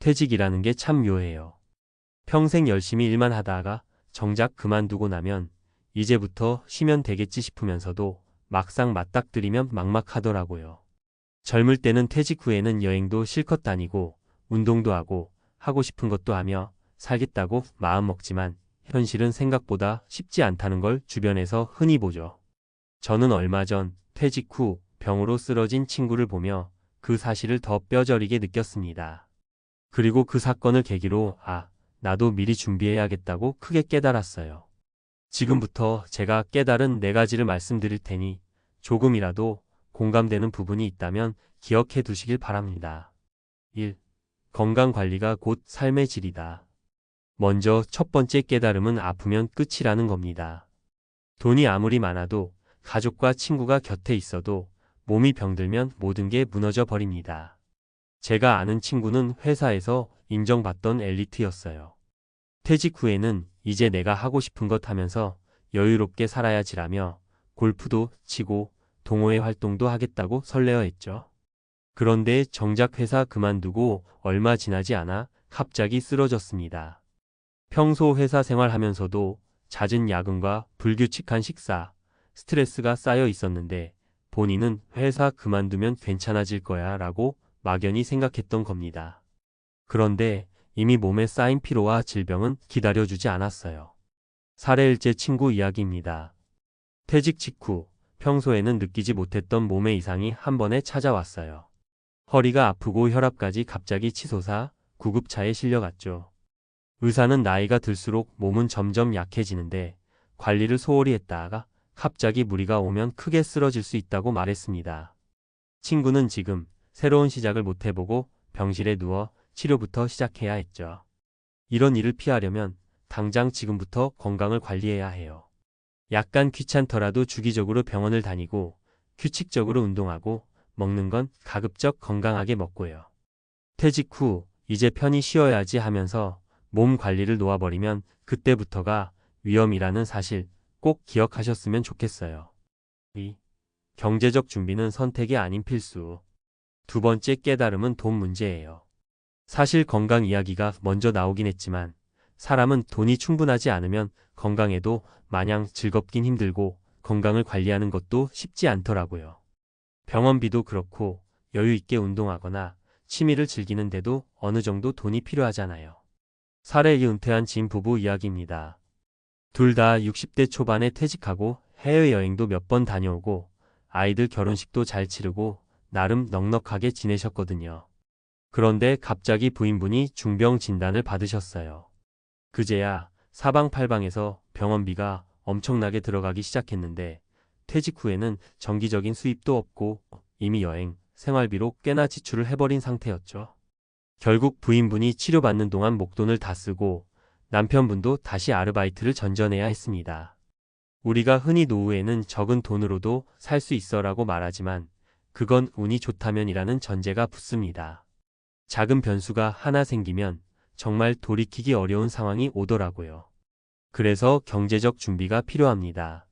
퇴직이라는 게 참 묘해요. 평생 열심히 일만 하다가 정작 그만두고 나면 이제부터 쉬면 되겠지 싶으면서도 막상 맞닥뜨리면 막막하더라고요. 젊을 때는 퇴직 후에는 여행도 실컷 다니고 운동도 하고 싶은 것도 하며 살겠다고 마음먹지만 현실은 생각보다 쉽지 않다는 걸 주변에서 흔히 보죠. 저는 얼마 전 퇴직 후 병으로 쓰러진 친구를 보며 그 사실을 더 뼈저리게 느꼈습니다. 그리고 그 사건을 계기로 나도 미리 준비해야겠다고 크게 깨달았어요. 지금부터 제가 깨달은 4가지를 말씀드릴 테니 조금이라도 공감되는 부분이 있다면 기억해 두시길 바랍니다. 1. 건강관리가 곧 삶의 질이다. 먼저 첫 번째 깨달음은 아프면 끝이라는 겁니다. 돈이 아무리 많아도 가족과 친구가 곁에 있어도 몸이 병들면 모든 게 무너져 버립니다. 제가 아는 친구는 회사에서 인정받던 엘리트였어요. 퇴직 후에는 이제 내가 하고 싶은 것 하면서 여유롭게 살아야지라며 골프도 치고 동호회 활동도 하겠다고 설레어 했죠. 그런데 정작 회사 그만두고 얼마 지나지 않아 갑자기 쓰러졌습니다. 평소 회사 생활하면서도 잦은 야근과 불규칙한 식사, 스트레스가 쌓여 있었는데 본인은 회사 그만두면 괜찮아질 거야 라고 막연히 생각했던 겁니다. 그런데 이미 몸에 쌓인 피로와 질병은 기다려주지 않았어요. 사례일제 친구 이야기입니다. 퇴직 직후 평소에는 느끼지 못했던 몸의 이상이 한 번에 찾아왔어요. 허리가 아프고 혈압까지 갑자기 치솟아 구급차에 실려갔죠. 의사는 나이가 들수록 몸은 점점 약해지는데 관리를 소홀히 했다가 갑자기 무리가 오면 크게 쓰러질 수 있다고 말했습니다. 친구는 지금 새로운 시작을 못 해보고 병실에 누워 치료부터 시작해야 했죠. 이런 일을 피하려면 당장 지금부터 건강을 관리해야 해요. 약간 귀찮더라도 주기적으로 병원을 다니고 규칙적으로 운동하고 먹는 건 가급적 건강하게 먹고요. 퇴직 후 이제 편히 쉬어야지 하면서 몸 관리를 놓아버리면 그때부터가 위험이라는 사실 꼭 기억하셨으면 좋겠어요. 2. 경제적 준비는 선택이 아닌 필수. 두 번째 깨달음은 돈 문제예요. 사실 건강 이야기가 먼저 나오긴 했지만 사람은 돈이 충분하지 않으면 건강에도 마냥 즐겁긴 힘들고 건강을 관리하는 것도 쉽지 않더라고요. 병원비도 그렇고 여유 있게 운동하거나 취미를 즐기는데도 어느 정도 돈이 필요하잖아요. 사례 은퇴한 진 부부 이야기입니다. 둘 다 60대 초반에 퇴직하고 해외여행도 몇 번 다녀오고 아이들 결혼식도 잘 치르고 나름 넉넉하게 지내셨거든요. 그런데 갑자기 부인분이 중병 진단을 받으셨어요. 그제야 사방팔방에서 병원비가 엄청나게 들어가기 시작했는데 퇴직 후에는 정기적인 수입도 없고 이미 여행, 생활비로 꽤나 지출을 해버린 상태였죠. 결국 부인분이 치료받는 동안 목돈을 다 쓰고 남편분도 다시 아르바이트를 전전해야 했습니다. 우리가 흔히 노후에는 적은 돈으로도 살 수 있어라고 말하지만 그건 운이 좋다면이라는 전제가 붙습니다. 작은 변수가 하나 생기면 정말 돌이키기 어려운 상황이 오더라고요. 그래서 경제적 준비가 필요합니다.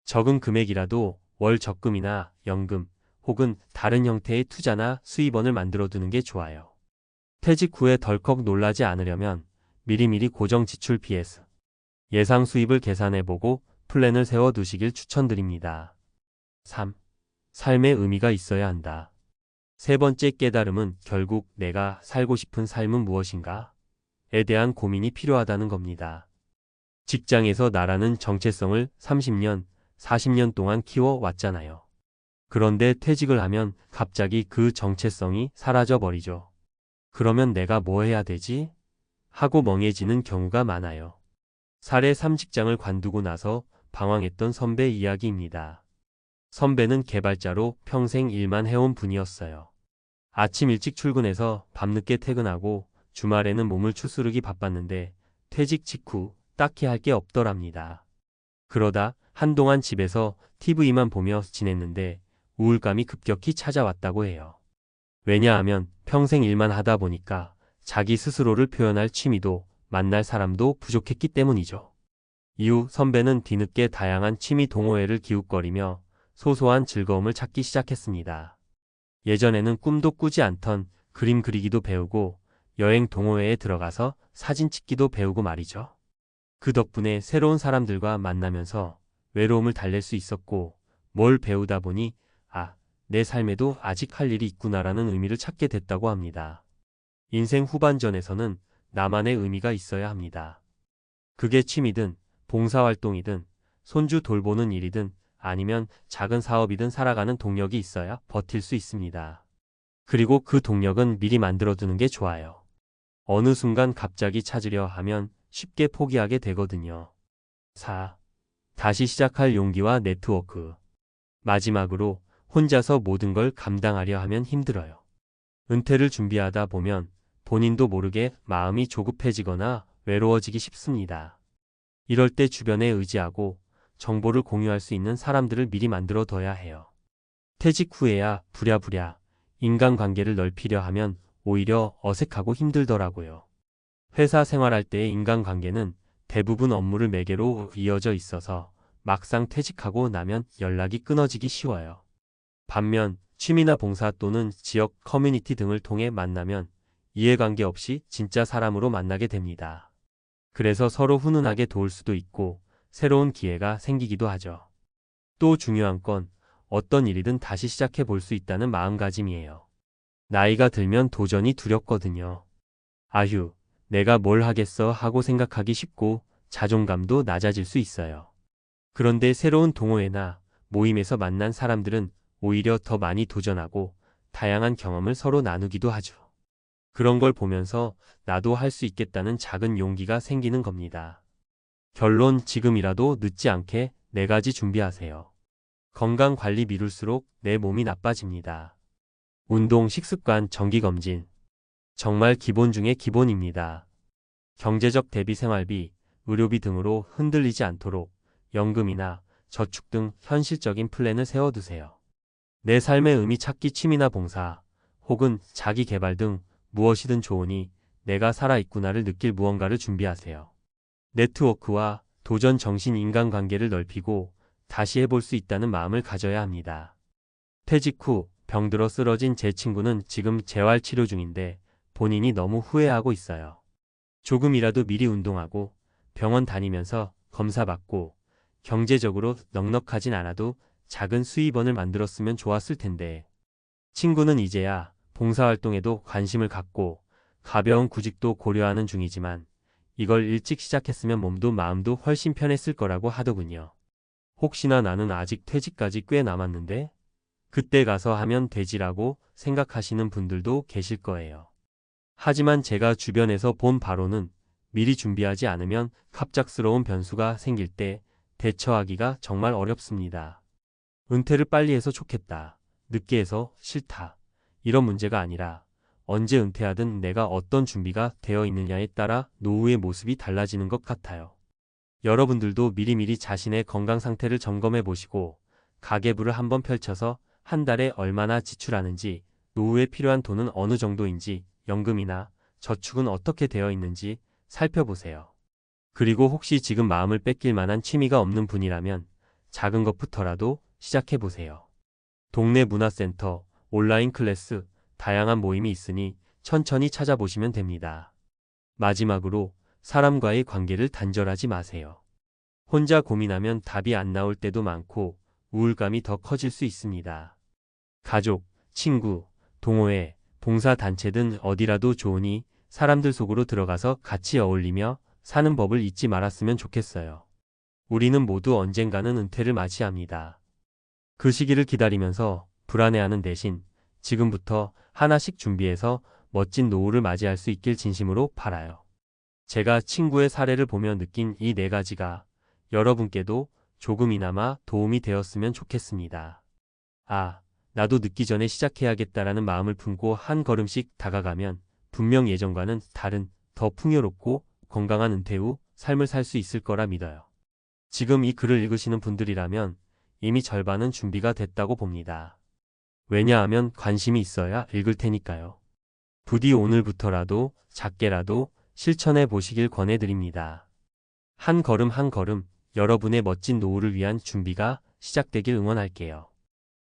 적은 금액이라도 월 적금이나 연금 혹은 다른 형태의 투자나 수입원을 만들어두는 게 좋아요. 퇴직 후에 덜컥 놀라지 않으려면 미리미리 고정 지출 BS, 예상 수입을 계산해보고 플랜을 세워두시길 추천드립니다. 3. 삶의 의미가 있어야 한다. 세 번째 깨달음은 결국 내가 살고 싶은 삶은 무엇인가? 에 대한 고민이 필요하다는 겁니다. 직장에서 나라는 정체성을 30년, 40년 동안 키워왔잖아요. 그런데 퇴직을 하면 갑자기 그 정체성이 사라져 버리죠. 그러면 내가 뭐 해야 되지? 하고 멍해지는 경우가 많아요. 사례 3 직장을 관두고 나서 방황했던 선배 이야기입니다. 선배는 개발자로 평생 일만 해온 분이었어요. 아침 일찍 출근해서 밤늦게 퇴근하고 주말에는 몸을 추스르기 바빴는데 퇴직 직후 딱히 할 게 없더랍니다. 그러다 한동안 집에서 TV만 보며 지냈는데 우울감이 급격히 찾아왔다고 해요. 왜냐하면 평생 일만 하다 보니까 자기 스스로를 표현할 취미도 만날 사람도 부족했기 때문이죠. 이후 선배는 뒤늦게 다양한 취미 동호회를 기웃거리며 소소한 즐거움을 찾기 시작했습니다. 예전에는 꿈도 꾸지 않던 그림 그리기도 배우고 여행 동호회에 들어가서 사진 찍기도 배우고 말이죠. 그 덕분에 새로운 사람들과 만나면서 외로움을 달랠 수 있었고, 뭘 배우다 보니 내 삶에도 아직 할 일이 있구나라는 의미를 찾게 됐다고 합니다. 인생 후반전에서는 나만의 의미가 있어야 합니다. 그게 취미든 봉사활동이든 손주 돌보는 일이든 아니면 작은 사업이든 살아가는 동력이 있어야 버틸 수 있습니다. 그리고 그 동력은 미리 만들어두는 게 좋아요. 어느 순간 갑자기 찾으려 하면 쉽게 포기하게 되거든요. 4. 다시 시작할 용기와 네트워크. 마지막으로 혼자서 모든 걸 감당하려 하면 힘들어요. 은퇴를 준비하다 보면 본인도 모르게 마음이 조급해지거나 외로워지기 쉽습니다. 이럴 때 주변에 의지하고 정보를 공유할 수 있는 사람들을 미리 만들어 둬야 해요. 퇴직 후에야 부랴부랴 인간관계를 넓히려 하면 오히려 어색하고 힘들더라고요. 회사 생활할 때의 인간관계는 대부분 업무를 매개로 이어져 있어서 막상 퇴직하고 나면 연락이 끊어지기 쉬워요. 반면 취미나 봉사 또는 지역 커뮤니티 등을 통해 만나면 이해관계 없이 진짜 사람으로 만나게 됩니다. 그래서 서로 훈훈하게 도울 수도 있고 새로운 기회가 생기기도 하죠. 또 중요한 건 어떤 일이든 다시 시작해 볼 수 있다는 마음가짐이에요. 나이가 들면 도전이 두렵거든요. 아휴, 내가 뭘 하겠어 하고 생각하기 쉽고 자존감도 낮아질 수 있어요. 그런데 새로운 동호회나 모임에서 만난 사람들은 오히려 더 많이 도전하고 다양한 경험을 서로 나누기도 하죠. 그런 걸 보면서 나도 할 수 있겠다는 작은 용기가 생기는 겁니다. 결론, 지금이라도 늦지 않게 4가지 준비하세요. 건강 관리 미룰수록 내 몸이 나빠집니다. 운동, 식습관, 정기검진. 정말 기본 중에 기본입니다. 경제적 대비 생활비, 의료비 등으로 흔들리지 않도록 연금이나 저축 등 현실적인 플랜을 세워두세요. 내 삶의 의미 찾기, 취미나 봉사, 혹은 자기 개발 등 무엇이든 좋으니 내가 살아있구나를 느낄 무언가를 준비하세요. 네트워크와 도전 정신, 인간관계를 넓히고 다시 해볼 수 있다는 마음을 가져야 합니다. 퇴직 후 병들어 쓰러진 제 친구는 지금 재활치료 중인데 본인이 너무 후회하고 있어요. 조금이라도 미리 운동하고 병원 다니면서 검사받고 경제적으로 넉넉하진 않아도 작은 수입원을 만들었으면 좋았을 텐데. 친구는 이제야 봉사활동에도 관심을 갖고 가벼운 구직도 고려하는 중이지만 이걸 일찍 시작했으면 몸도 마음도 훨씬 편했을 거라고 하더군요. 혹시나 나는 아직 퇴직까지 꽤 남았는데 그때 가서 하면 되지라고 생각하시는 분들도 계실 거예요. 하지만 제가 주변에서 본 바로는 미리 준비하지 않으면 갑작스러운 변수가 생길 때 대처하기가 정말 어렵습니다. 은퇴를 빨리 해서 좋겠다, 늦게 해서 싫다, 이런 문제가 아니라 언제 은퇴하든 내가 어떤 준비가 되어 있느냐에 따라 노후의 모습이 달라지는 것 같아요. 여러분들도 미리미리 자신의 건강 상태를 점검해 보시고 가계부를 한번 펼쳐서 한 달에 얼마나 지출하는지, 노후에 필요한 돈은 어느 정도인지, 연금이나 저축은 어떻게 되어 있는지 살펴보세요. 그리고 혹시 지금 마음을 뺏길 만한 취미가 없는 분이라면 작은 것부터라도 시작해보세요. 동네 문화센터, 온라인 클래스, 다양한 모임이 있으니 천천히 찾아보시면 됩니다. 마지막으로 사람과의 관계를 단절하지 마세요. 혼자 고민하면 답이 안 나올 때도 많고 우울감이 더 커질 수 있습니다. 가족, 친구, 동호회, 봉사단체 등 어디라도 좋으니 사람들 속으로 들어가서 같이 어울리며 사는 법을 잊지 말았으면 좋겠어요. 우리는 모두 언젠가는 은퇴를 맞이합니다. 그 시기를 기다리면서 불안해하는 대신 지금부터 하나씩 준비해서 멋진 노후를 맞이할 수 있길 진심으로 바라요. 제가 친구의 사례를 보며 느낀 이 4가지가 여러분께도 조금이나마 도움이 되었으면 좋겠습니다. 나도 늦기 전에 시작해야겠다라는 마음을 품고 한 걸음씩 다가가면 분명 예전과는 다른 더 풍요롭고 건강한 은퇴 후 삶을 살 수 있을 거라 믿어요. 지금 이 글을 읽으시는 분들이라면 이미 절반은 준비가 됐다고 봅니다. 왜냐하면 관심이 있어야 읽을 테니까요. 부디 오늘부터라도 작게라도 실천해 보시길 권해드립니다. 한 걸음 한 걸음 여러분의 멋진 노후를 위한 준비가 시작되길 응원할게요.